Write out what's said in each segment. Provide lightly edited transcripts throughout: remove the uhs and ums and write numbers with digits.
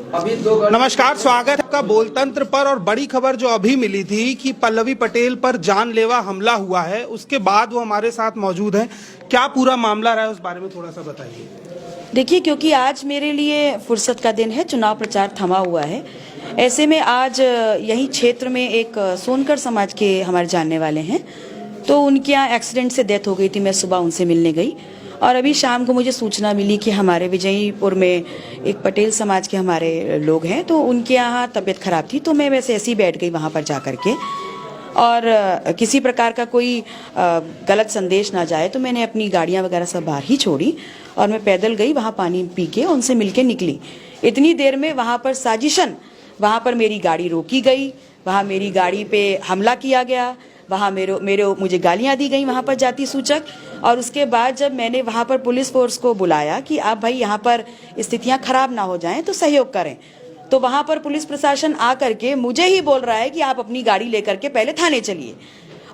अभी नमस्कार, स्वागत है आपका बोलतंत्र पर। और बड़ी खबर जो अभी मिली थी कि पल्लवी पटेल पर जानलेवा हमला हुआ है, उसके बाद वो हमारे साथ मौजूद हैं। क्या पूरा मामला रहा है, उस बारे में थोड़ा सा बताइए। देखिए, क्योंकि आज मेरे लिए फुर्सत का दिन है, चुनाव प्रचार थमा हुआ है। ऐसे में आज यही क्षेत्र में एक सोनकर समाज के हमारे जानने वाले हैं, तो उनके यहाँ एक्सीडेंट से डेथ हो गई थी। मैं सुबह उनसे मिलने गई और अभी शाम को मुझे सूचना मिली कि हमारे विजयपुर में एक पटेल समाज के हमारे लोग हैं, तो उनके यहाँ तबीयत खराब थी। तो मैं वैसे ऐसे ही बैठ गई वहाँ पर जा कर के, और किसी प्रकार का कोई गलत संदेश ना जाए तो मैंने अपनी गाड़ियाँ वगैरह सब बाहर ही छोड़ी और मैं पैदल गई, वहाँ पानी पी के उनसे मिल के निकली। इतनी देर में वहाँ पर साजिशन, वहाँ पर मेरी गाड़ी रोकी गई, वहाँ मेरी गाड़ी पे हमला किया गया, वहाँ मुझे गालियाँ दी गई वहाँ पर जाति सूचक। और उसके बाद जब मैंने वहाँ पर पुलिस फोर्स को बुलाया कि आप भाई यहाँ पर स्थितियाँ खराब ना हो जाएं तो सहयोग करें, तो वहाँ पर पुलिस प्रशासन आ करके मुझे ही बोल रहा है कि आप अपनी गाड़ी लेकर के पहले थाने चलिए।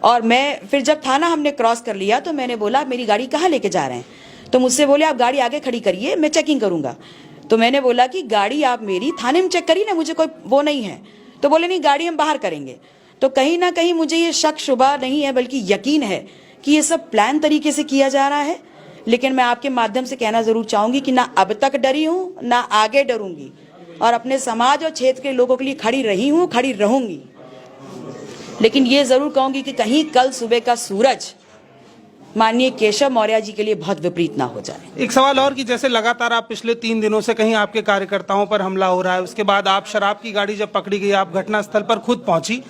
और मैं फिर जब थाना हमने क्रॉस कर लिया तो मैंने बोला आप मेरी गाड़ी कहाँ लेके जा रहे हैं, तो मुझसे बोले आप गाड़ी आगे खड़ी करिए, मैं चेकिंग करूँगा। तो मैंने बोला कि गाड़ी आप मेरी थाने में चेक करिए ना, मुझे कोई वो नहीं है। तो बोले नहीं, गाड़ी हम बाहर करेंगे। तो कहीं ना कहीं मुझे ये शक शुबा नहीं है बल्कि यकीन है कि ये सब प्लान तरीके से किया जा रहा है। लेकिन मैं आपके माध्यम से कहना जरूर चाहूंगी कि ना अब तक डरी हूँ ना आगे डरूंगी, और अपने समाज और क्षेत्र के लोगों के लिए खड़ी रही हूँ, खड़ी रहूंगी। लेकिन ये जरूर कहूंगी कि कहीं कल सुबह का सूरज माननीय केशव मौर्य जी के लिए बहुत विपरीत ना हो जाए। एक सवाल और कि जैसे लगातार आप पिछले 3 दिनों से कहीं आपके कार्यकर्ताओं पर हमला हो रहा है, उसके बाद आप शराब की गाड़ी जब पकड़ी गई आप घटनास्थल पर खुद पहुंची,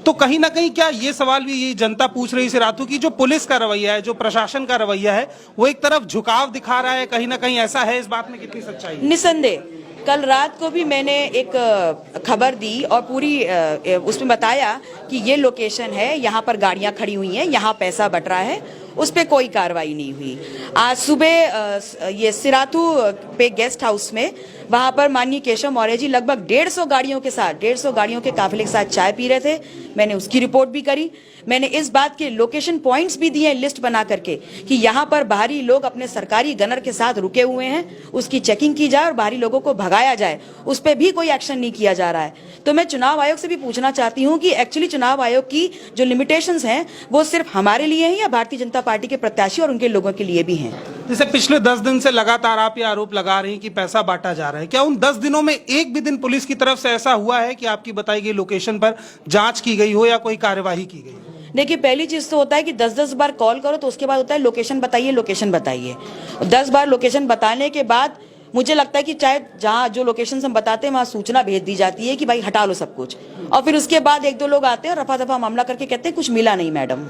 तो कहीं ना कहीं क्या ये सवाल भी ये जनता पूछ रही सिराथू की जो पुलिस का रवैया है, जो प्रशासन का रवैया है, वो एक तरफ झुकाव दिखा रहा है, कहीं ना कहीं ऐसा है? इस बात में कितनी सच्चाई है? निसंदेह कल रात को भी मैंने एक खबर दी और पूरी उसमें बताया कि ये लोकेशन है, यहाँ पर गाड़ियाँ खड़ी हुई हैं, यहाँ पैसा बट रहा है, उस पर कोई कार्रवाई नहीं हुई। आज सुबह ये सिराथू पे गेस्ट हाउस में वहाँ पर माननीय केशव मौर्य जी लगभग 150 गाड़ियों के साथ, 150 गाड़ियों के काफिले के साथ चाय पी रहे थे। मैंने उसकी रिपोर्ट भी करी। मैंने इस बात के लोकेशन पॉइंट्स भी दिए लिस्ट बना करके कि यहाँ पर बाहरी लोग अपने सरकारी गनर के साथ रुके हुए हैं, उसकी चेकिंग की जाए और बाहरी लोगों को भगाया जाए। उस पर भी कोई एक्शन नहीं किया जा रहा है। तो मैं चुनाव आयोग से भी पूछना चाहती हूँ कि एक्चुअली चुनाव आयोग की जो लिमिटेशंस हैं वो सिर्फ हमारे लिए हैं या भारतीय जनता पार्टी के प्रत्याशी और उनके लोगों के लिए भी हैं? जैसे पिछले 10 दिन से लगातार आप ये आरोप लगा रही हैं कि पैसा बांटा जा रहा है, क्या उन 10 दिनों में एक भी दिन पुलिस की तरफ से ऐसा हुआ है कि आपकी बताई गई लोकेशन पर जांच की गई हो या कोई कार्यवाही की गई? देखिए, पहली चीज तो होता है कि 10-10 बार कॉल करो, तो उसके बाद होता है लोकेशन बताइए, लोकेशन बताइए। 10 बार लोकेशन बताने के बाद मुझे लगता है कि चाहे जहाँ जो लोकेशन हम बताते हैं वहाँ सूचना भेज दी जाती है कि भाई हटा लो सब कुछ, और फिर उसके बाद 1-2 लोग आते हैं और रफा दफा मामला करके कहते हैं कुछ मिला नहीं मैडम।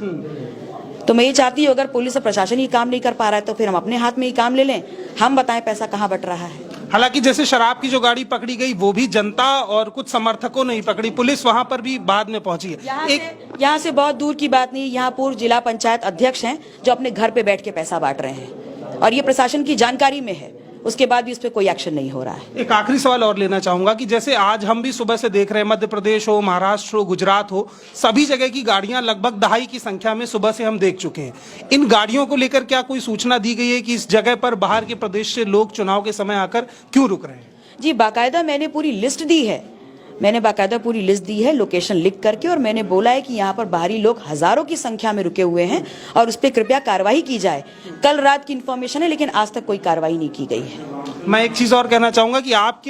तो मैं ये चाहती हूँ अगर पुलिस और प्रशासन ही काम नहीं कर पा रहा है तो फिर हम अपने हाथ में ही काम ले लें, हम बताएं पैसा कहाँ बट रहा है। हालांकि जैसे शराब की जो गाड़ी पकड़ी गई वो भी जनता और कुछ समर्थकों ने ही पकड़ी, पुलिस वहां पर भी बाद में पहुंची है। यहाँ से बहुत दूर की बात नहीं, यहाँ पूर्व जिला पंचायत अध्यक्ष हैं जो अपने घर पे बैठ के पैसा बांट रहे हैं और ये प्रशासन की जानकारी में है, उसके बाद भी इस पे कोई एक्शन नहीं हो रहा है। एक आखिरी सवाल और लेना चाहूंगा कि जैसे आज हम भी सुबह से देख रहे हैं, मध्य प्रदेश हो, महाराष्ट्र हो, गुजरात हो, सभी जगह की गाड़ियां लगभग दहाई की संख्या में सुबह से हम देख चुके हैं। इन गाड़ियों को लेकर क्या कोई सूचना दी गई है कि इस जगह पर बाहर के प्रदेश से लोग चुनाव के समय आकर क्यों रुक रहे हैं? जी, बाकायदा मैंने पूरी लिस्ट दी है, लोकेशन लिख करके, और मैंने बोला है कि यहाँ पर बाहरी लोग हजारों की संख्या में रुके हुए हैं और उस पर कृपया कार्रवाई की जाए। कल रात की इन्फॉर्मेशन है लेकिन आज तक कोई कार्रवाई नहीं की गई है। मैं एक चीज और कहना चाहूंगा कि आप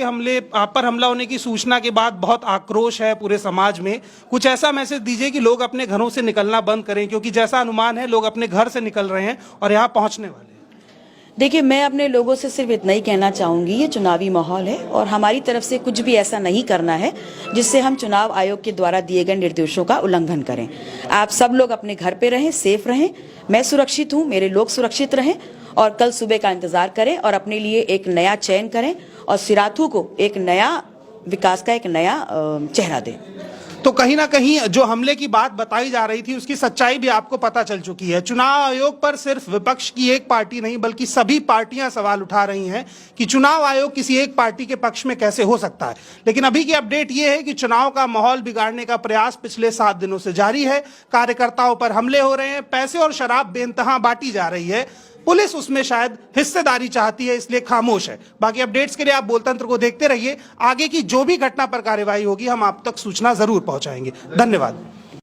पर हमला होने की सूचना के बाद बहुत आक्रोश है पूरे समाज में। कुछ ऐसा मैसेज दीजिए कि लोग अपने घरों से निकलना बंद करें, क्योंकि जैसा अनुमान है लोग अपने घर से निकल रहे हैं और यहाँ पहुंचने वाले हैं। देखिए, मैं अपने लोगों से सिर्फ इतना ही कहना चाहूंगी, ये चुनावी माहौल है और हमारी तरफ से कुछ भी ऐसा नहीं करना है जिससे हम चुनाव आयोग के द्वारा दिए गए निर्देशों का उल्लंघन करें। आप सब लोग अपने घर पे रहें, सेफ रहें, मैं सुरक्षित हूँ, मेरे लोग सुरक्षित रहें और कल सुबह का इंतजार करें और अपने लिए एक नया चयन करें और सिराथू को एक नया विकास का एक नया चेहरा दें। तो कहीं ना कहीं जो हमले की बात बताई जा रही थी उसकी सच्चाई भी आपको पता चल चुकी है। चुनाव आयोग पर सिर्फ विपक्ष की एक पार्टी नहीं बल्कि सभी पार्टियां सवाल उठा रही हैं कि चुनाव आयोग किसी एक पार्टी के पक्ष में कैसे हो सकता है। लेकिन अभी की अपडेट यह है कि चुनाव का माहौल बिगाड़ने का प्रयास पिछले 7 दिनों से जारी है। कार्यकर्ताओं पर हमले हो रहे हैं, पैसे और शराब बेइंतहा बांटी जा रही है। पुलिस उसमें शायद हिस्सेदारी चाहती है, इसलिए खामोश है। बाकी अपडेट्स के लिए आप बोलतंत्र को देखते रहिए। आगे की जो भी घटना पर कार्यवाही होगी हम आप तक सूचना जरूर पहुंचाएंगे। धन्यवाद।